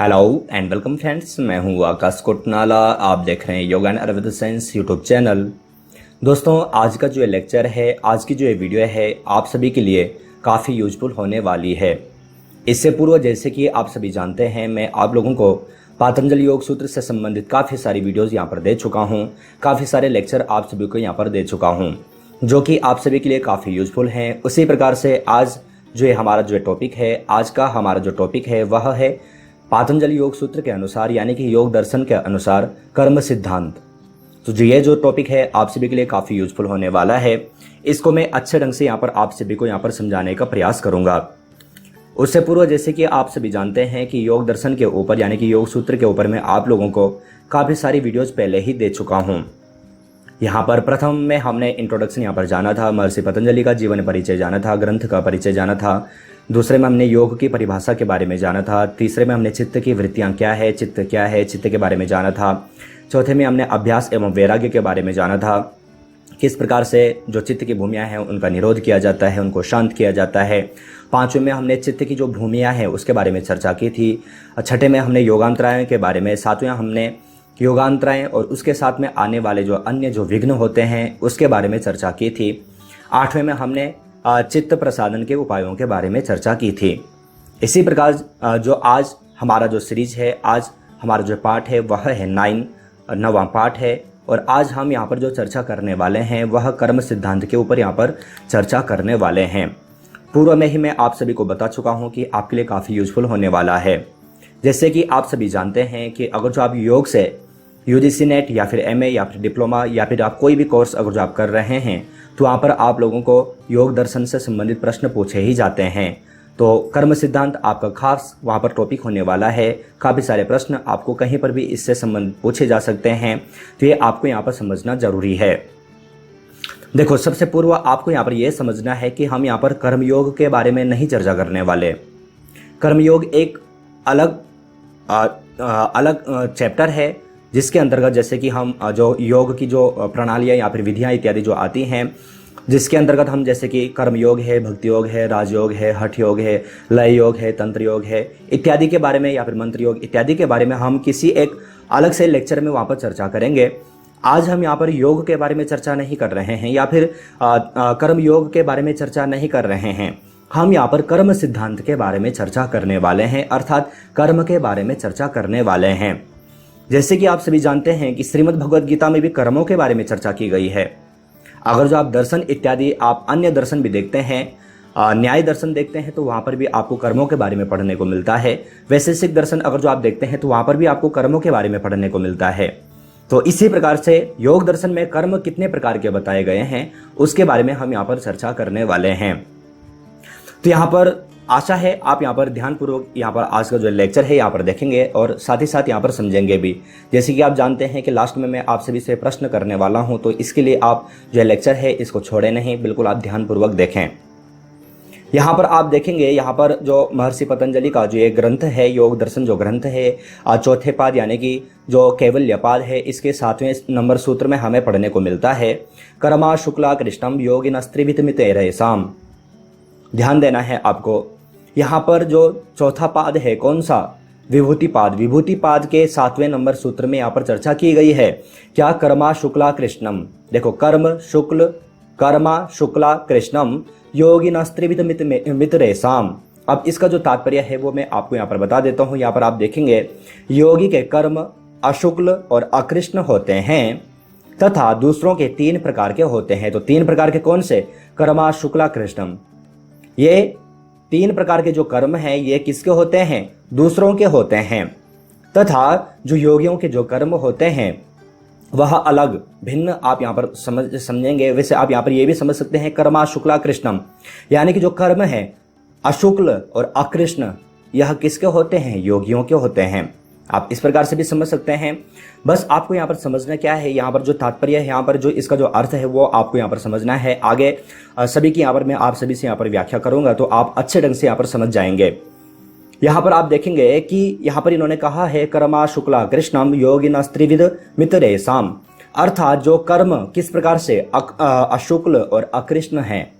Hello and welcome friends, मैं हूं आकाश कोटनाला। आप देख रहे हैं yoga and Ayurveda science YouTube channel. दोस्तों, आज का जो ये लेक्चर है, आज की जो ये वीडियो है, आप सभी के लिए काफ़ी यूजफुल होने वाली है। इससे पूर्व जैसे कि आप सभी जानते हैं, मैं आप लोगों को पातंजलि योग सूत्र से संबंधित काफ़ी सारी वीडियोज़ यहाँ पर दे चुका हूँ, काफ़ी सारे लेक्चर आप सभी को यहाँ पर दे चुका हूँ, जो कि आप सभी के लिए काफ़ी यूजफुल हैं। उसी प्रकार से आज जो ये हमारा जो टॉपिक है, आज का हमारा जो टॉपिक है वह है पातंजलि योग सूत्र के अनुसार, यानी कि योग दर्शन के अनुसार कर्म सिद्धांत। तो जो ये जो टॉपिक है आप सभी के लिए काफ़ी यूजफुल होने वाला है। इसको मैं अच्छे ढंग से यहाँ पर आप सभी को यहाँ पर समझाने का प्रयास करूँगा। उससे पूर्व जैसे कि आप सभी जानते हैं कि योग दर्शन के ऊपर, यानी कि योग सूत्र के ऊपर मैं आप लोगों को काफ़ी सारी वीडियोज़ पहले ही दे चुका हूँ। यहाँ पर प्रथम में हमने इंट्रोडक्शन यहाँ पर जाना था, महर्षि पतंजलि का जीवन परिचय जाना था, ग्रंथ का परिचय जाना था। दूसरे में हमने योग की परिभाषा के बारे में जाना था। तीसरे में हमने चित्त की वृत्तियाँ क्या है, चित्त क्या है, चित्त के बारे में जाना था। चौथे में हमने अभ्यास एवं वैराग्य के बारे में जाना था, किस प्रकार से जो चित्त की भूमियाँ हैं उनका निरोध किया जाता है, उनको शांत किया जाता है। पाँचवें में हमने चित्त की जो भूमियाँ हैं उसके बारे में चर्चा की थी। छठे में हमने योगांतरायों के बारे में, सातवें हमने योगांतराएं और उसके साथ में आने वाले जो अन्य जो विघ्न होते हैं उसके बारे में चर्चा की थी। आठवें में हमने चित्त प्रसादन के उपायों के बारे में चर्चा की थी। इसी प्रकार जो आज हमारा जो सीरीज है, आज हमारा जो पाठ है वह है 9वां पाठ है। और आज हम यहाँ पर जो चर्चा करने वाले हैं वह कर्म सिद्धांत के ऊपर यहाँ पर चर्चा करने वाले हैं। पूर्व में ही मैं आप सभी को बता चुका हूँ कि आपके लिए काफ़ी यूजफुल होने वाला है। जैसे कि आप सभी जानते हैं कि अगर जो आप योग से यूजीसी नेट या फिर एमए या फिर डिप्लोमा या फिर आप कोई भी कोर्स अगर जो आप कर रहे हैं तो वहाँ पर आप लोगों को योग दर्शन से संबंधित प्रश्न पूछे ही जाते हैं। तो कर्म सिद्धांत आपका खास वहाँ पर टॉपिक होने वाला है। काफ़ी सारे प्रश्न आपको कहीं पर भी इससे संबंधित पूछे जा सकते हैं, तो ये आपको यहाँ पर समझना जरूरी है। देखो, सबसे पूर्व आपको यहाँ पर यह समझना है कि हम यहाँ पर कर्मयोग के बारे में नहीं चर्चा करने वाले। कर्मयोग एक अलग चैप्टर है जिसके अंतर्गत जैसे कि हम जो योग की जो प्रणालियाँ या फिर विधियाँ इत्यादि जो आती हैं, जिसके अंतर्गत हम जैसे कि कर्म योग है, भक्ति योग है, राजयोग है, हठ योग है, लय योग है, तंत्र योग है इत्यादि के बारे में, या फिर मंत्र योग इत्यादि के बारे में हम किसी एक अलग से लेक्चर में वहाँ पर चर्चा करेंगे। आज हम यहाँ पर योग के बारे में चर्चा नहीं कर रहे हैं या फिर कर्म योग के बारे में चर्चा नहीं कर रहे हैं। हम यहाँ पर कर्म सिद्धांत के बारे में चर्चा करने वाले हैं, अर्थात कर्म के बारे में चर्चा करने वाले हैं। जैसे कि आप सभी जानते हैं कि श्रीमद् भगवद गीता में भी कर्मों के बारे में चर्चा की गई है। अगर जो आप दर्शन इत्यादि, आप अन्य दर्शन भी देखते हैं, न्याय दर्शन देखते हैं, तो वहाँ पर भी आपको कर्मों के बारे में पढ़ने को मिलता है। वैशेषिक दर्शन अगर जो आप देखते हैं तो वहाँ पर भी आपको कर्मों के बारे में पढ़ने को मिलता है। तो इसी प्रकार से योग दर्शन में कर्म कितने प्रकार के बताए गए हैं उसके बारे में हम यहाँ पर चर्चा करने वाले हैं। तो यहाँ पर आशा है आप यहाँ पर ध्यानपूर्वक यहाँ पर आज का जो लेक्चर है यहाँ पर देखेंगे और साथ ही साथ यहाँ पर समझेंगे भी। जैसे कि आप जानते हैं कि लास्ट में मैं आप सभी से प्रश्न करने वाला हूँ, तो इसके लिए आप जो लेक्चर है इसको छोड़े नहीं, बिल्कुल आप ध्यानपूर्वक देखें। यहाँ पर आप देखेंगे, यहाँ पर जो महर्षि पतंजलि का जो ये ग्रंथ है, योग दर्शन जो ग्रंथ है, चौथे पाद यानी कि जो कैवल्य पाद है, इसके 7वें नंबर सूत्र में हमें पढ़ने को मिलता है, कर्मा शुक्ला कृष्णम योगिन स्त्रिभितमित शाम। ध्यान देना है आपको। यहाँ पर जो चौथा पाद है, कौन सा? विभूति पाद। विभूति पाद के 7वें नंबर सूत्र में यहाँ पर चर्चा की गई है क्या? कर्मा शुक्ला कृष्णम। देखो, कर्मा शुक्ला कृष्णम योगिन स्त्रिभितमित शाम। अब इसका जो तात्पर्य है वो मैं आपको यहाँ पर बता देता हूँ। यहाँ पर आप देखेंगे, योगी के कर्म अशुक्ल और अकृष्ण होते हैं तथा दूसरों के 3 प्रकार के होते हैं। तो 3 प्रकार के कौन से? कर्मा शुक्ला कृष्णम। ये 3 प्रकार के जो कर्म हैं ये किसके होते हैं? दूसरों के होते हैं। तथा जो योगियों के जो कर्म होते हैं वह अलग, भिन्न आप यहाँ पर समझेंगे। वैसे आप यहाँ पर ये भी समझ सकते हैं, कर्मा शुक्ला कृष्णम, यानी कि जो कर्म है अशुक्ल और अकृष्ण, यह किसके होते हैं? योगियों के होते हैं। आप इस प्रकार से भी समझ सकते हैं। बस आपको यहाँ पर समझना क्या है, यहाँ पर जो तात्पर्य है, यहाँ पर जो इसका जो अर्थ है वो आपको यहाँ पर समझना है। आगे सभी की यहाँ पर मैं आप सभी से यहाँ पर व्याख्या करूंगा तो आप अच्छे ढंग से यहाँ पर समझ जाएंगे। यहाँ पर आप देखेंगे कि यहाँ पर इन्होंने कहा है कर्मा शुक्ला कृष्णम योगिन स्त्रिभितमित शाम, अर्थात जो कर्म किस प्रकार से अशुक्ल और अकृष्ण हैं,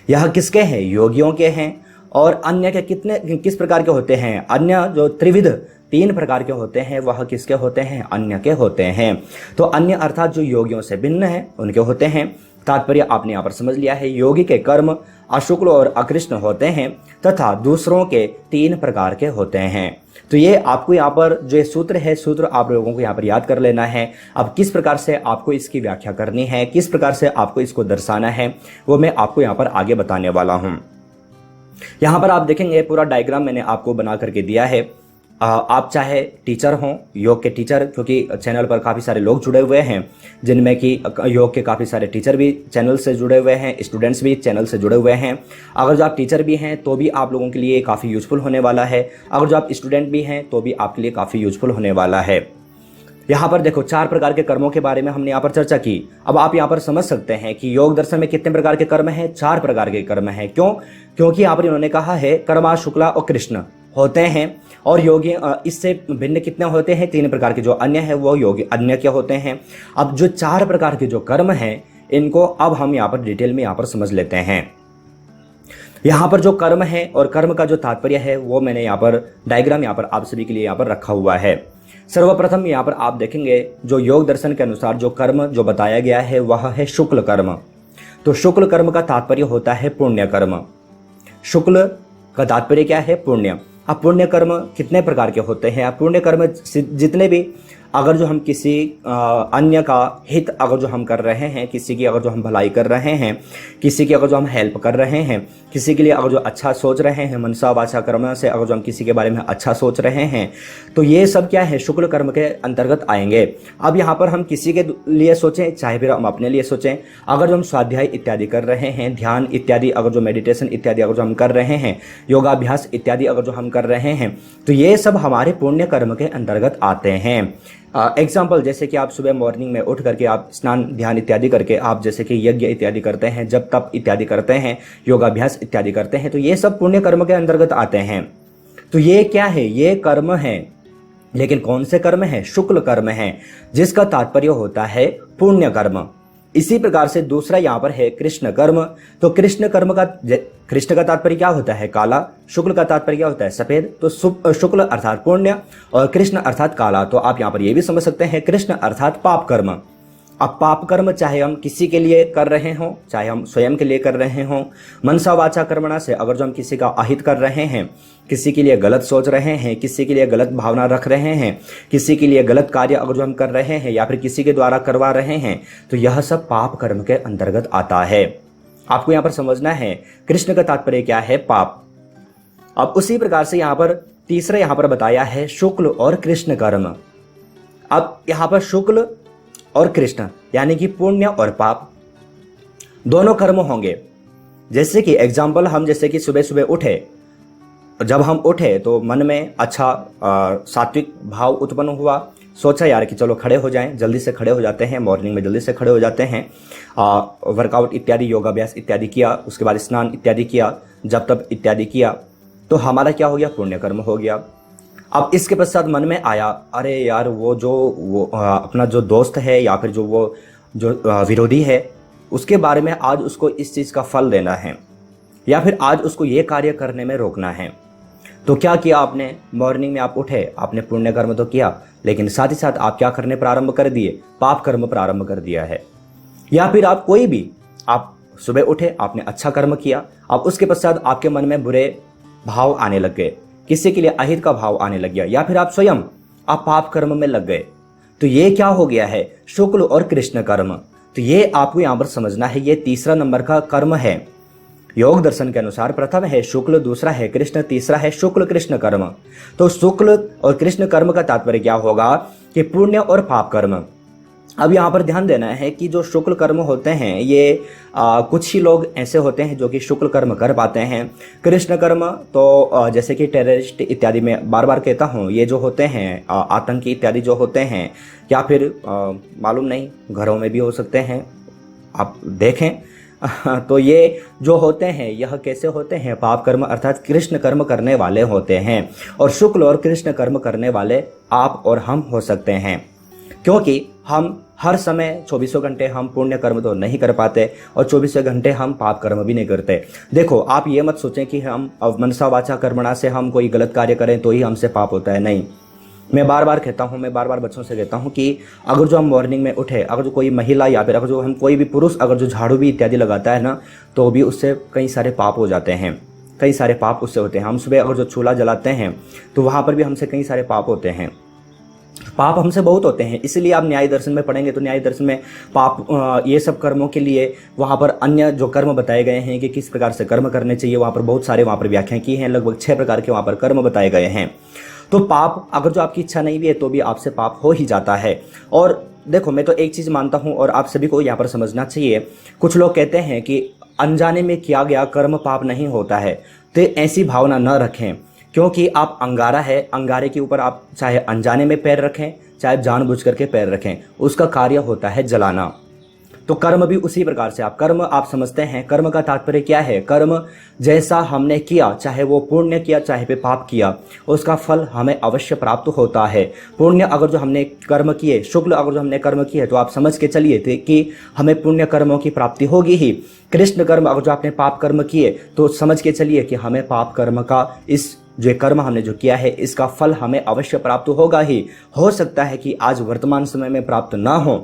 यह किसके हैं? योगियों के हैं। और अन्य के किस प्रकार के होते हैं? अन्य जो त्रिविध 3 प्रकार के होते हैं वह किसके होते हैं? अन्य के होते हैं। तो अन्य अर्थात जो योगियों से भिन्न है उनके होते हैं। तात्पर्य आपने यहाँ पर समझ लिया है। योगी के कर्म अशुक्ल और अकृष्ण होते हैं तथा दूसरों के 3 प्रकार के होते हैं। तो ये आपको यहाँ पर जो ये सूत्र है, सूत्र आप लोगों को यहाँ पर याद कर लेना है। अब किस प्रकार से आपको इसकी व्याख्या करनी है, किस प्रकार से आपको इसको दर्शाना है, वो मैं आपको यहाँ पर आगे बताने वाला हूँ। यहाँ पर आप देखेंगे पूरा डायग्राम मैंने आपको बना करके दिया है। आप चाहे टीचर हों, योग के टीचर, क्योंकि चैनल पर काफ़ी सारे लोग जुड़े हुए हैं जिनमें कि योग के काफ़ी सारे टीचर भी चैनल से जुड़े हुए हैं, स्टूडेंट्स भी चैनल से जुड़े हुए हैं। अगर जो आप टीचर भी हैं तो भी आप लोगों के लिए काफ़ी यूजफुल होने वाला है। अगर जो आप स्टूडेंट भी हैं तो भी आपके लिए काफ़ी यूजफुल होने वाला है। यहाँ पर देखो 4 प्रकार के कर्मों के बारे में हमने यहाँ पर चर्चा की। अब आप यहाँ पर समझ सकते हैं कि योग दर्शन में कितने प्रकार के कर्म हैं? 4 प्रकार के कर्म हैं। क्यों? क्योंकि यहाँ पर इन्होंने कहा है कर्मा शुक्ला और कृष्ण होते हैं, और योगी इससे भिन्न कितने होते हैं? 3 प्रकार के। जो अन्य है वो योगी अन्य क्या होते हैं। अब जो 4 प्रकार के जो कर्म हैं इनको अब हम यहाँ पर डिटेल में यहाँ पर समझ लेते हैं। यहाँ पर जो कर्म है और कर्म का जो तात्पर्य है वो मैंने यहाँ पर डायग्राम यहाँ पर आप सभी के लिए यहाँ पर रखा हुआ है। सर्वप्रथम यहाँ पर आप देखेंगे जो योग दर्शन के अनुसार जो कर्म जो बताया गया है वह है शुक्ल कर्म। तो शुक्ल कर्म का तात्पर्य होता है पुण्य कर्म। शुक्ल का तात्पर्य क्या है? पुण्य। अब पुण्य कर्म कितने प्रकार के होते हैं? अब पुण्य कर्म जितने भी, अगर जो हम किसी अन्य का हित अगर जो हम कर रहे हैं, किसी की अगर जो हम भलाई कर रहे हैं, किसी की अगर जो हम हेल्प कर रहे हैं, किसी के लिए अगर जो अच्छा सोच रहे हैं, मनसा वाचा कर्म से अगर जो हम किसी के बारे में अच्छा सोच रहे हैं, तो ये सब क्या है? शुक्ल कर्म के अंतर्गत आएंगे। अब यहाँ पर हम किसी के लिए सोचें चाहे फिर हम अपने लिए सोचें, अगर जो हम स्वाध्याय इत्यादि कर रहे हैं, ध्यान इत्यादि अगर जो मेडिटेशन इत्यादि अगर जो हम कर रहे हैं, योगाभ्यास इत्यादि अगर जो हम कर रहे हैं, तो ये सब हमारे पुण्य कर्म के अंतर्गत आते हैं। एग्जाम्पल जैसे कि आप सुबह मॉर्निंग में उठ करके आप स्नान ध्यान इत्यादि करके आप जैसे कि यज्ञ इत्यादि करते हैं, जब तप इत्यादि करते हैं, योगाभ्यास इत्यादि करते हैं, तो ये सब पुण्य कर्म के अंतर्गत आते हैं। तो ये क्या है? ये कर्म है। लेकिन कौन से कर्म है? शुक्ल कर्म है, जिसका तात्पर्य होता है पुण्य कर्म। इसी प्रकार से दूसरा यहाँ पर है कृष्ण कर्म। तो कृष्ण का तात्पर्य क्या होता है? काला। शुक्ल का तात्पर्य क्या होता है? सफेद। तो शुक्ल अर्थात पुण्य और कृष्ण अर्थात काला। तो आप यहाँ पर ये भी समझ सकते हैं कृष्ण अर्थात पाप कर्म। अब पाप कर्म चाहे हम किसी के लिए कर रहे हों, चाहे हम स्वयं के लिए कर रहे हों, मनसा वाचा कर्मणा से अगर जो हम किसी का अहित कर रहे हैं, किसी के लिए गलत सोच रहे हैं, किसी के लिए गलत भावना रख रहे हैं, किसी के लिए गलत कार्य अगर जो हम कर रहे हैं या फिर किसी के द्वारा करवा रहे हैं, तो यह सब पाप कर्म के अंतर्गत आता है। आपको यहाँ पर समझना है कृष्ण का तात्पर्य क्या है? पाप। अब उसी प्रकार से यहाँ पर तीसरा यहाँ पर बताया है शुक्ल और कृष्ण कर्म। अब यहाँ पर शुक्ल और कृष्ण यानी कि पुण्य और पाप दोनों कर्म होंगे। जैसे कि एग्जाम्पल हम जैसे कि सुबह सुबह उठे, जब हम उठे तो मन में अच्छा सात्विक भाव उत्पन्न हुआ, सोचा यार कि चलो खड़े हो जाएं, जल्दी से खड़े हो जाते हैं, मॉर्निंग में जल्दी से खड़े हो जाते हैं, वर्कआउट इत्यादि योगाभ्यास इत्यादि किया, उसके बाद स्नान इत्यादि किया, जब तप इत्यादि किया, तो हमारा क्या हो गया? पुण्य कर्म हो गया। अब इसके पश्चात मन में आया अरे यार वो अपना जो दोस्त है या फिर जो विरोधी है उसके बारे में आज उसको इस चीज़ का फल देना है या फिर आज उसको ये कार्य करने में रोकना है। तो क्या किया आपने? मॉर्निंग में आप उठे, आपने पुण्य कर्म तो किया, लेकिन साथ ही साथ आप क्या करने प्रारंभ कर दिए? पाप कर्म प्रारंभ कर दिया है। या फिर आप कोई भी, आप सुबह उठे, आपने अच्छा कर्म किया, अब उसके पश्चात आपके मन में बुरे भाव आने लग गए, किसी के लिए अहित का भाव आने लग गया, या फिर आप स्वयं आप पाप कर्म में लग गए, तो ये क्या हो गया है? शुक्ल और कृष्ण कर्म। तो ये आपको यहां पर समझना है, ये तीसरा नंबर का कर्म है। योग दर्शन के अनुसार प्रथम है शुक्ल, दूसरा है कृष्ण, तीसरा है शुक्ल कृष्ण कर्म। तो शुक्ल और कृष्ण कर्म का तात्पर्य क्या होगा कि पुण्य और पाप कर्म। अब यहाँ पर ध्यान देना है कि जो शुक्ल कर्म होते हैं ये कुछ ही लोग ऐसे होते हैं जो कि शुक्ल कर्म कर पाते हैं। कृष्ण कर्म तो जैसे कि टेररिस्ट इत्यादि में बार बार कहता हूँ, ये जो होते हैं आतंकी इत्यादि जो होते हैं, या फिर मालूम नहीं घरों में भी हो सकते हैं, आप देखें तो ये जो होते हैं यह कैसे होते हैं? पाप कर्म अर्थात कृष्ण कर्म करने वाले होते हैं। और शुक्ल और कृष्ण कर्म करने वाले आप और हम हो सकते हैं, क्योंकि हम हर समय 24 घंटे हम पुण्य कर्म तो नहीं कर पाते और 24 घंटे हम पाप कर्म भी नहीं करते। देखो, आप ये मत सोचें कि हम मनसा वाचा कर्मणा से हम कोई गलत कार्य करें तो ही हमसे पाप होता है, नहीं। मैं बार बार कहता हूँ, मैं बार बार बच्चों से कहता हूँ कि अगर जो हम मॉर्निंग में उठे, अगर जो कोई महिला या फिर अगर जो हम कोई भी पुरुष अगर जो झाड़ू भी इत्यादि लगाता है ना, तो भी उससे कई सारे पाप हो जाते हैं, कई सारे पाप उससे होते हैं। हम सुबह अगर जो चूल्हा जलाते हैं तो वहाँ पर भी हमसे कई सारे पाप होते हैं, पाप हमसे बहुत होते हैं। इसलिए आप न्याय दर्शन में पढ़ेंगे तो न्याय दर्शन में पाप ये सब कर्मों के लिए वहाँ पर अन्य जो कर्म बताए गए हैं कि किस प्रकार से कर्म करने चाहिए, वहाँ पर बहुत सारे वहाँ पर व्याख्याएं की हैं, लगभग 6 प्रकार के वहाँ पर कर्म बताए गए हैं। तो पाप अगर जो आपकी इच्छा नहीं भी है तो भी आपसे पाप हो ही जाता है। और देखो, मैं तो एक चीज़ मानता हूँ और आप सभी को यहाँ पर समझना चाहिए, कुछ लोग कहते हैं कि अनजाने में किया गया कर्म पाप नहीं होता है, तो ऐसी भावना न रखें, क्योंकि आप अंगारा है, अंगारे के ऊपर आप चाहे अनजाने में पैर रखें चाहे जानबूझ करके पैर रखें, उसका कार्य होता है जलाना। तो कर्म भी उसी प्रकार से आप समझते हैं, कर्म का तात्पर्य क्या है? कर्म जैसा हमने किया, चाहे वो पुण्य किया चाहे पे पाप किया, उसका फल हमें अवश्य प्राप्त होता है। पुण्य अगर जो हमने कर्म किए, शुक्ल अगर जो हमने कर्म किए, तो आप समझ के चलिए थे कि हमें पुण्य कर्मों की प्राप्ति होगी ही। कृष्ण कर्म अगर जो आपने पाप कर्म किए तो समझ के चलिए कि हमें पाप कर्म का, इस जो कर्म हमने जो किया है इसका फल हमें अवश्य प्राप्त होगा ही। हो सकता है कि आज वर्तमान समय में प्राप्त ना हो,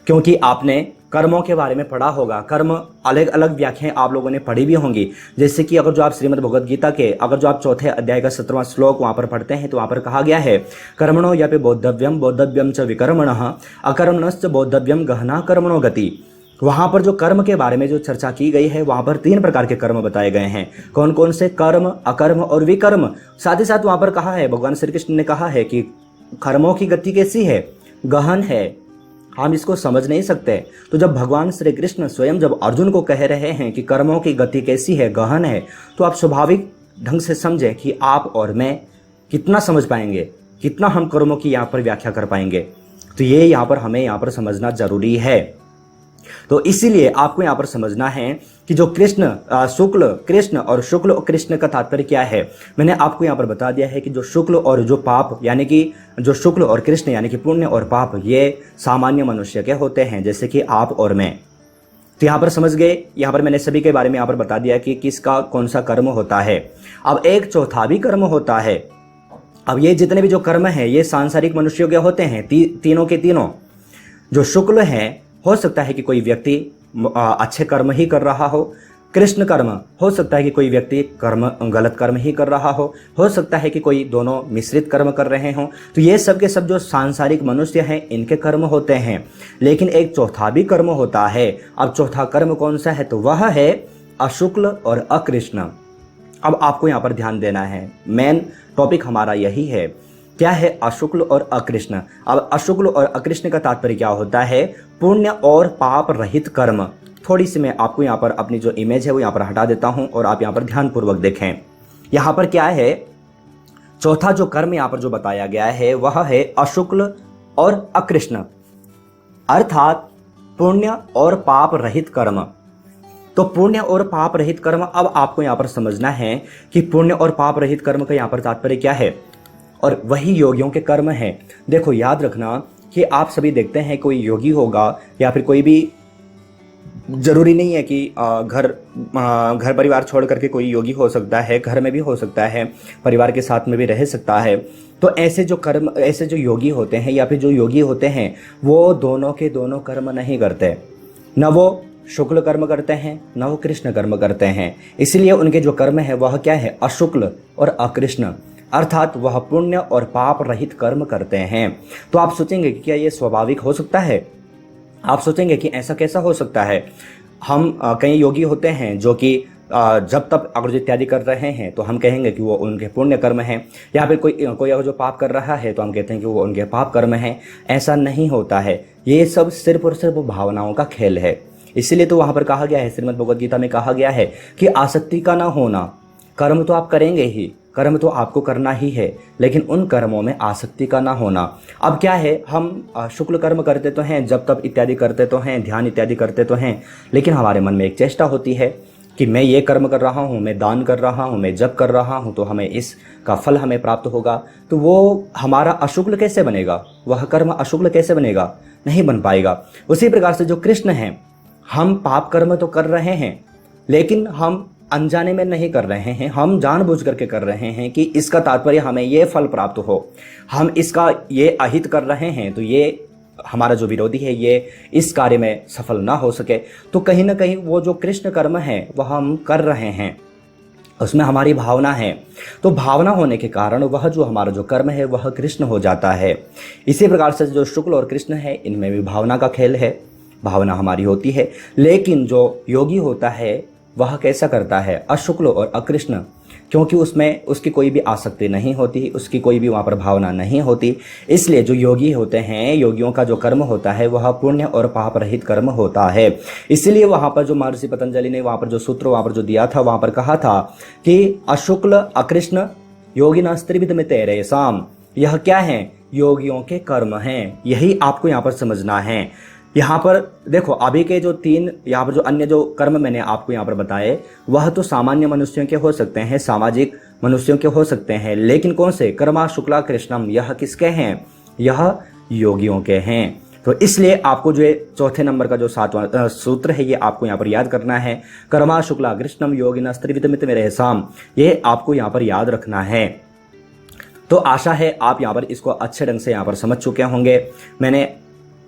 क्योंकि आपने कर्मों के बारे में पढ़ा होगा, कर्म अलग अलग व्याख्याएं आप लोगों ने पढ़ी भी होंगी। जैसे कि अगर जो आप श्रीमद् भगवद गीता के अगर जो आप 4थे अध्याय का 17वां श्लोक वहां पर पढ़ते हैं तो वहां पर कहा गया है, कर्मणो यपि बोद्धव्यम बोद्धव्यम च विकर्मणः अकर्मणश्च बोद्धव्यम गहना कर्मणो गति। वहां पर जो कर्म के बारे में जो चर्चा की गई है, वहां पर 3 प्रकार के कर्म बताए गए हैं। कौन कौन से? कर्म, अकर्म और विकर्म। साथ ही साथ वहां पर कहा है, भगवान श्री कृष्ण ने कहा है कि कर्मों की गति कैसी है? गहन है, हम इसको समझ नहीं सकते। तो जब भगवान श्री कृष्ण स्वयं जब अर्जुन को कह रहे हैं कि कर्मों की गति कैसी है, गहन है, तो आप स्वाभाविक ढंग से समझे कि आप और मैं कितना समझ पाएंगे, कितना हम कर्मों की यहाँ पर व्याख्या कर पाएंगे। तो ये यहाँ पर हमें यहाँ पर समझना जरूरी है। तो इसीलिए आपको यहाँ पर समझना है कि जो शुक्ल कृष्ण और शुक्ल और कृष्ण का तात्पर्य क्या है। मैंने आपको यहाँ पर बता दिया है कि जो शुक्ल और जो पाप, यानी कि जो शुक्ल और कृष्ण यानी कि पुण्य और पाप, ये सामान्य मनुष्य के होते हैं, जैसे कि आप और मैं। तो यहाँ पर समझ गए, यहाँ पर मैंने सभी के बारे में यहाँ पर बता दिया कि किसका कौन सा कर्म होता है। अब एक चौथा भी कर्म होता है। अब ये जितने भी जो कर्म है ये सांसारिक मनुष्यों के होते हैं, तीनों के तीनों। जो शुक्ल है, हो सकता है कि कोई व्यक्ति अच्छे कर्म ही कर रहा हो। कृष्ण कर्म, हो सकता है कि कोई व्यक्ति गलत कर्म ही कर रहा हो सकता है कि कोई दोनों मिश्रित कर्म कर रहे हों। तो ये सब के सब जो सांसारिक मनुष्य हैं इनके कर्म होते हैं। लेकिन एक चौथा भी कर्म होता है। अब चौथा कर्म कौन सा है? तो वह है अशुक्ल और अकृष्ण। अब आपको यहाँ पर ध्यान देना है, मेन टॉपिक हमारा यही है, क्या है? अशुक्ल और अकृष्ण। अब अशुक्ल और अकृष्ण का तात्पर्य क्या होता है? पुण्य और पाप रहित कर्म। थोड़ी सी मैं आपको यहाँ पर अपनी जो इमेज है वो यहाँ पर हटा देता हूँ और आप यहाँ पर ध्यानपूर्वक देखें। यहाँ पर क्या है? चौथा जो कर्म यहाँ पर जो बताया गया है वह है अशुक्ल और अकृष्ण, अर्थात पुण्य और पाप रहित कर्म। तो पुण्य और पाप रहित कर्म, अब आपको यहाँ पर समझना है कि पुण्य और पाप रहित कर्म का यहाँ पर तात्पर्य क्या है, और वही योगियों के कर्म हैं। देखो, याद रखना कि आप सभी देखते हैं कोई योगी होगा या फिर कोई भी, जरूरी नहीं है कि घर परिवार छोड़ करके कोई योगी हो सकता है, घर में भी हो सकता है, परिवार के साथ में भी रह सकता है। तो ऐसे जो योगी होते हैं या फिर जो योगी होते हैं वो दोनों के दोनों कर्म नहीं करते, न वो शुक्ल कर्म करते हैं न वो कृष्ण कर्म करते हैं। इसलिए उनके जो कर्म है वह क्या है? अशुक्ल और अकृष्ण, अर्थात वह पुण्य और पाप रहित कर्म करते हैं। तो आप सोचेंगे कि क्या ये स्वाभाविक हो सकता है? आप सोचेंगे कि ऐसा कैसा हो सकता है? हम कई योगी होते हैं जो कि जब तब अगर इत्यादि कर रहे हैं तो हम कहेंगे कि वो उनके पुण्य कर्म हैं, या फिर कोई अगर जो पाप कर रहा है तो हम कहते हैं कि वो उनके पाप कर्म हैं। ऐसा नहीं होता है, ये सब सिर्फ और सिर्फ भावनाओं का खेल है। इसीलिए तो वहाँ पर कहा गया है, श्रीमद् भगवद गीता में कहा गया है कि आसक्ति का ना होना। कर्म तो आप करेंगे ही, कर्म तो आपको करना ही है, लेकिन उन कर्मों में आसक्ति का ना होना। अब क्या है, हम शुक्ल कर्म करते तो हैं, जब तब इत्यादि करते तो हैं, ध्यान इत्यादि करते तो हैं, लेकिन हमारे मन में एक चेष्टा होती है कि मैं ये कर्म कर रहा हूँ, मैं दान कर रहा हूँ, मैं जप कर रहा हूँ, तो हमें इसका फल हमें प्राप्त होगा, तो वो हमारा अशुक्ल कैसे बनेगा, वह कर्म अशुक्ल कैसे बनेगा, नहीं बन पाएगा। उसी प्रकार से जो कृष्ण हैं, हम पाप कर्म तो कर रहे हैं, लेकिन हम अनजाने में नहीं कर रहे हैं, हम जानबूझ करके कर रहे हैं कि इसका तात्पर्य हमें ये फल प्राप्त हो, हम इसका ये अहित कर रहे हैं, तो ये हमारा जो विरोधी है ये इस कार्य में सफल ना हो सके। तो कहीं ना कहीं वो जो कृष्ण कर्म है वह हम कर रहे हैं, उसमें हमारी भावना है, तो भावना होने के कारण वह जो हमारा जो कर्म है वह कृष्ण हो जाता है। इसी प्रकार से जो शुक्ल और कृष्ण है, इनमें भी भावना का खेल है, भावना हमारी होती है। लेकिन जो योगी होता है वह कैसा करता है, अशुक्ल और अकृष्ण, क्योंकि उसमें उसकी कोई भी आसक्ति नहीं होती, उसकी कोई भी वहाँ पर भावना नहीं होती, इसलिए जो योगी होते हैं, योगियों का जो कर्म होता है वह पुण्य और पाप रहित कर्म होता है। इसीलिए वहाँ पर जो महर्षि पतंजलि ने वहाँ पर जो सूत्र वहाँ पर जो दिया था, वहाँ पर कहा था कि अशुक्ल अकृष्ण योगिनास्त्रिविध में तेरे साम, यह क्या है, योगियों के कर्म हैं। यही आपको यहाँ पर समझना है। यहाँ पर देखो, अभी के जो तीन यहाँ पर जो अन्य जो कर्म मैंने आपको यहाँ पर बताए, वह तो सामान्य मनुष्यों के हो सकते हैं, सामाजिक मनुष्यों के हो सकते हैं, लेकिन कौन से, कर्मा शुक्ला कृष्णम, यह किसके हैं, यह योगियों के हैं। तो इसलिए आपको जो चौथे नंबर का जो 7वां सूत्र है ये आपको यहाँ पर याद करना है, कर्मा शुक्ला कृष्णम योगिना स्त्रिवितमित मेरे साम, ये आपको यहाँ पर याद रखना है। तो आशा है आप यहाँ पर इसको अच्छे ढंग से यहाँ पर समझ चुके होंगे। मैंने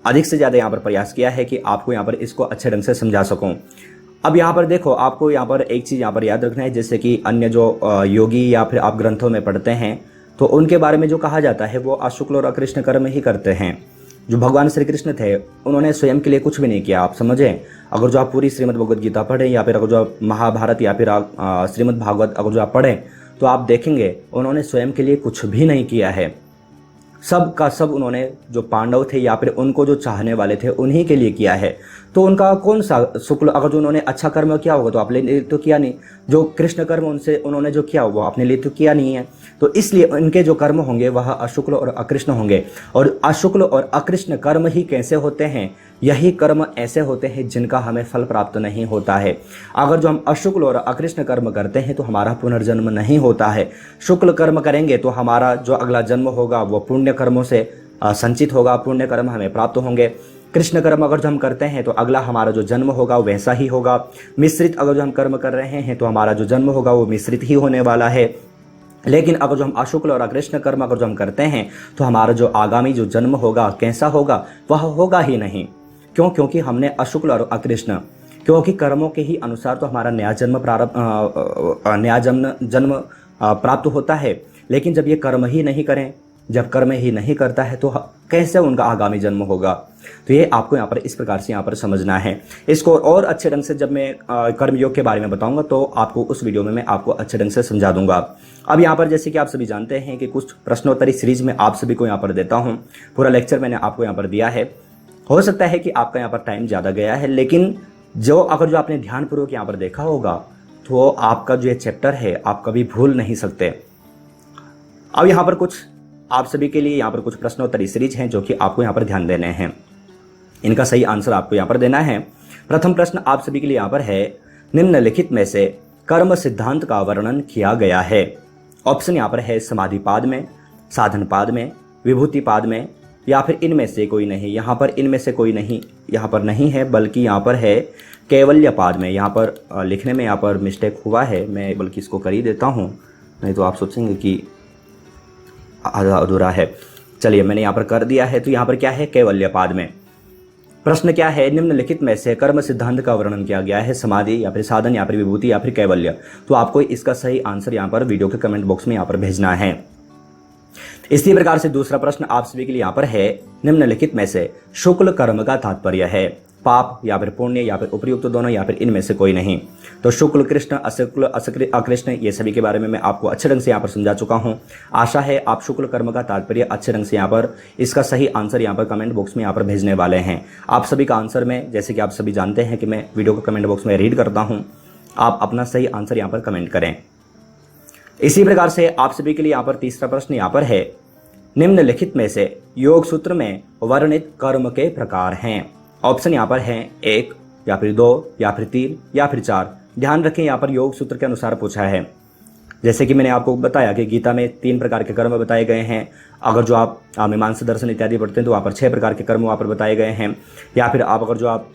अधिक से ज़्यादा यहाँ पर प्रयास किया है कि आपको यहाँ पर इसको अच्छे ढंग से समझा सकूं। अब यहाँ पर देखो, आपको यहाँ पर एक चीज़ यहाँ पर याद रखना है, जैसे कि अन्य जो योगी या फिर आप ग्रंथों में पढ़ते हैं तो उनके बारे में जो कहा जाता है वो अशुक्ल और अकृष्ण कर्म ही करते हैं। जो भगवान श्री कृष्ण थे उन्होंने स्वयं के लिए कुछ भी नहीं किया, आप समझें। अगर जो आप पूरी श्रीमद् भगवद गीता पढ़ें या फिर अगर जो आप महाभारत या फिर आप श्रीमद् भागवत अगर जो आप पढ़ें तो आप देखेंगे उन्होंने स्वयं के लिए कुछ भी नहीं किया है। सब का सब उन्होंने जो पांडव थे या फिर उनको जो चाहने वाले थे उन्हीं के लिए किया है। तो उनका कौन सा शुक्ल, अगर जो उन्होंने अच्छा कर्म किया होगा तो अपने लिए तो किया नहीं, जो कृष्ण कर्म उनसे उन्होंने जो किया वो अपने लिए तो किया नहीं है। तो इसलिए उनके जो कर्म होंगे वह अशुक्ल और अकृष्ण होंगे। और अशुक्ल और अकृष्ण कर्म ही कैसे होते हैं, यही कर्म ऐसे होते हैं जिनका हमें फल प्राप्त नहीं होता है। अगर जो हम अशुक्ल और अकृष्ण कर्म करते हैं तो हमारा पुनर्जन्म नहीं होता है। शुक्ल कर्म करेंगे तो हमारा जो अगला जन्म होगा वो पुण्य कर्मों से संचित होगा, पुण्य कर्म हमें प्राप्त होंगे। कृष्ण कर्म अगर जो हम करते हैं तो अगला हमारा जो जन्म होगा वैसा ही होगा। मिश्रित अगर जो हम कर्म कर रहे हैं तो हमारा जो जन्म होगा वो मिश्रित ही होने वाला है। लेकिन अगर जो हम अशुक्ल और अकृष्ण कर्म अगर जो हम करते हैं तो हमारा जो आगामी जो जन्म होगा कैसा होगा, वह होगा ही नहीं। क्यों? क्योंकि हमने अशुक्ल और अकृष्ण, क्योंकि कर्मों के ही अनुसार तो हमारा नया जन्म प्राप्त होता है। लेकिन जब ये कर्म ही नहीं करें, जब कर्म ही नहीं करता है तो कैसे उनका आगामी जन्म होगा। तो ये आपको यहाँ पर इस प्रकार से यहाँ पर समझना है। इसको और अच्छे ढंग से जब मैं कर्मयोग के बारे में बताऊंगा तो आपको उस वीडियो में मैं आपको अच्छे ढंग से समझा दूंगा। अब यहाँ पर जैसे कि आप सभी जानते हैं कि कुछ प्रश्नोत्तरी सीरीज में आप सभी को यहाँ पर देता हूँ, पूरा लेक्चर मैंने आपको यहाँ पर दिया है। हो सकता है कि आपका यहाँ पर टाइम ज़्यादा गया है, लेकिन अगर जो आपने ध्यानपूर्वक यहाँ पर देखा होगा तो आपका जो ये चैप्टर है आप कभी भूल नहीं सकते। अब यहाँ पर कुछ आप सभी के लिए यहाँ पर कुछ प्रश्नोत्तरी सीरीज हैं जो कि आपको यहाँ पर ध्यान देने हैं। इनका सही आंसर आपको यहाँ पर देना है। प्रथम प्रश्न आप सभी के लिए यहाँ पर है, निम्नलिखित में से कर्म सिद्धांत का वर्णन किया गया है। ऑप्शन यहाँ पर है समाधि पाद में, साधन पाद में, विभूति पाद में, या फिर इनमें से कोई नहीं। यहाँ पर इनमें से कोई नहीं यहाँ पर नहीं है, बल्कि यहाँ पर है कैवल्य पाद में। यहाँ पर लिखने में यहाँ पर मिस्टेक हुआ है, मैं बल्कि इसको कर ही देता हूँ, नहीं तो आप सोचेंगे कि आधा अधूरा है। चलिए मैंने यहाँ पर कर दिया है। तो यहाँ पर क्या है, कैवल्य पाद में। प्रश्न क्या है, निम्नलिखित में से कर्म सिद्धांत का वर्णन किया गया है, समाधि या फिर साधन या फिर विभूति या फिर कैवल्य। तो आपको इसका सही आंसर यहाँ पर वीडियो के कमेंट बॉक्स में यहाँ पर भेजना है। इसी प्रकार से दूसरा प्रश्न आप सभी के लिए यहाँ पर है, निम्नलिखित में से शुक्ल कर्म का तात्पर्य है पाप या फिर पुण्य या फिर उपयुक्त दोनों या फिर इनमें से कोई नहीं। तो शुक्ल कृष्ण अशुक्ल अकृष्ण ये सभी के बारे में मैं आपको अच्छे ढंग से यहाँ पर समझा चुका हूँ। आशा है आप शुक्ल कर्म का तात्पर्य अच्छे ढंग से यहाँ पर इसका सही आंसर यहाँ पर कमेंट बॉक्स में यहाँ पर भेजने वाले हैं। आप सभी का आंसर में, जैसे कि आप सभी जानते हैं कि मैं वीडियो को कमेंट बॉक्स में रीड करता हूँ, आप अपना सही आंसर यहाँ पर कमेंट करें। इसी प्रकार से आप सभी के लिए यहाँ पर तीसरा प्रश्न यहाँ पर है, निम्नलिखित में से योग सूत्र में वर्णित कर्म के प्रकार हैं। ऑप्शन यहाँ पर हैं 1 या फिर 2 या फिर 3 या फिर 4। ध्यान रखें यहाँ पर योग सूत्र के अनुसार पूछा है। जैसे कि मैंने आपको बताया कि गीता में 3 प्रकार के कर्म बताए गए हैं। अगर जो आप मीमांसा दर्शन इत्यादि पढ़ते हैं तो वहाँ पर 6 प्रकार के कर्म वहाँ पर बताए गए हैं। या फिर आप अगर जो आप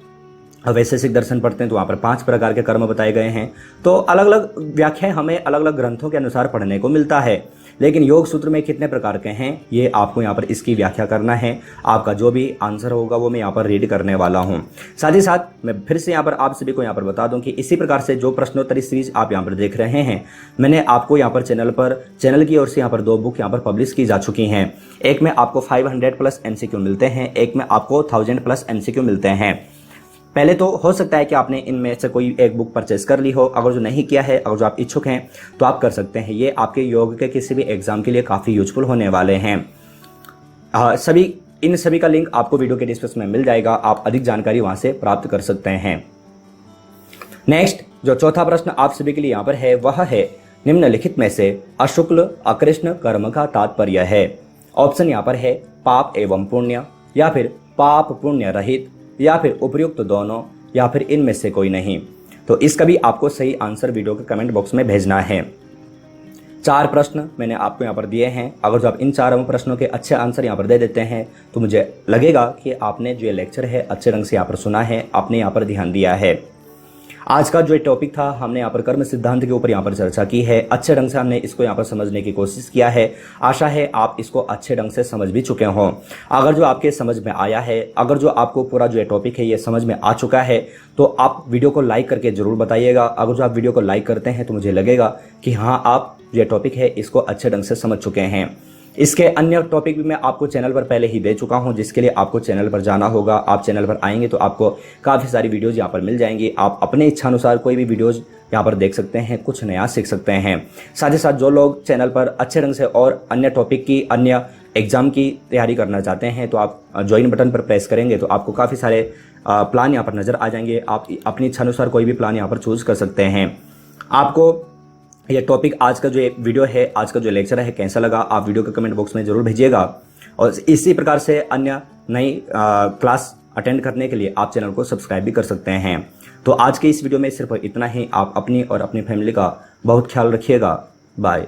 वैशेषिक दर्शन पढ़ते हैं तो वहाँ पर 5 प्रकार के कर्म बताए गए हैं। तो अलग अलग व्याख्याएं हमें अलग अलग ग्रंथों के अनुसार पढ़ने को मिलता है, लेकिन योग सूत्र में कितने प्रकार के हैं ये आपको यहाँ पर इसकी व्याख्या करना है। आपका जो भी आंसर होगा वो मैं यहाँ पर रीड करने वाला हूँ। साथ ही साथ मैं फिर से यहाँ पर आप सभी को यहाँ पर बता दूं कि इसी प्रकार से जो प्रश्नोत्तरी सीरीज आप यहाँ पर देख रहे हैं, मैंने आपको यहाँ पर चैनल की ओर से यहाँ पर 2 बुक यहाँ पर पब्लिश की जा चुकी हैं। एक में आपको 500+ MCQ मिलते हैं, एक में आपको 1000+ MCQ मिलते हैं। पहले तो हो सकता है कि आपने इनमें से कोई एक बुक परचेस कर ली हो। अगर जो नहीं किया है, अगर जो आप इच्छुक हैं तो आप कर सकते हैं। ये आपके योग के किसी भी एग्जाम के लिए काफ़ी यूजफुल होने वाले हैं। इन सभी का लिंक आपको वीडियो के डिस्क्रिप्शन में मिल जाएगा। आप अधिक जानकारी वहां से प्राप्त कर सकते हैं। नेक्स्ट जो चौथा प्रश्न आप सभी के लिए यहाँ पर है वह है, निम्नलिखित में से अशुक्ल अकृष्ण कर्म का तात्पर्य है। ऑप्शन यहाँ पर है पाप एवं पुण्य, या फिर पाप पुण्य रहित, या फिर उपयुक्त दोनों, या फिर इनमें से कोई नहीं। तो इसका भी आपको सही आंसर वीडियो के कमेंट बॉक्स में भेजना है। 4 प्रश्न मैंने आपको यहाँ पर दिए हैं। अगर जो आप इन 4 प्रश्नों के अच्छे आंसर यहाँ पर दे देते हैं तो मुझे लगेगा कि आपने जो ये लेक्चर है अच्छे ढंग से यहाँ पर सुना है, आपने यहाँ पर ध्यान दिया है। आज का जो टॉपिक था, हमने यहाँ पर कर्म सिद्धांत के ऊपर यहाँ पर चर्चा की है। अच्छे ढंग से हमने इसको यहाँ पर समझने की कोशिश किया है। आशा है आप इसको अच्छे ढंग से समझ भी चुके हों। अगर जो आपके समझ में आया है, अगर जो आपको पूरा जो टॉपिक है ये समझ में आ चुका है, तो आप वीडियो को लाइक करके जरूर बताइएगा। अगर जो आप वीडियो को लाइक करते हैं तो मुझे लगेगा कि हाँ, आप ये टॉपिक है इसको अच्छे ढंग से समझ चुके हैं। इसके अन्य टॉपिक भी मैं आपको चैनल पर पहले ही दे चुका हूं, जिसके लिए आपको चैनल पर जाना होगा। आप चैनल पर आएंगे तो आपको काफ़ी सारी वीडियोज़ यहाँ पर मिल जाएंगी। आप अपने इच्छानुसार कोई भी वीडियोज़ यहाँ पर देख सकते हैं, कुछ नया सीख सकते हैं। साथ ही साथ जो लोग चैनल पर अच्छे ढंग से और अन्य टॉपिक की, अन्य एग्जाम की तैयारी करना चाहते हैं तो आप ज्वाइन बटन पर प्रेस करेंगे तो आपको काफ़ी सारे प्लान यहाँ पर नज़र आ जाएंगे। आप अपनी इच्छानुसार कोई भी प्लान यहाँ पर चूज़ कर सकते हैं। आपको ये टॉपिक, आज का जो वीडियो है, आज का जो लेक्चर है कैसा लगा, आप वीडियो के कमेंट बॉक्स में जरूर भेजिएगा। और इसी प्रकार से अन्य नई क्लास अटेंड करने के लिए आप चैनल को सब्सक्राइब भी कर सकते हैं। तो आज के इस वीडियो में सिर्फ इतना ही। आप अपनी और अपनी फैमिली का बहुत ख्याल रखिएगा। बाय।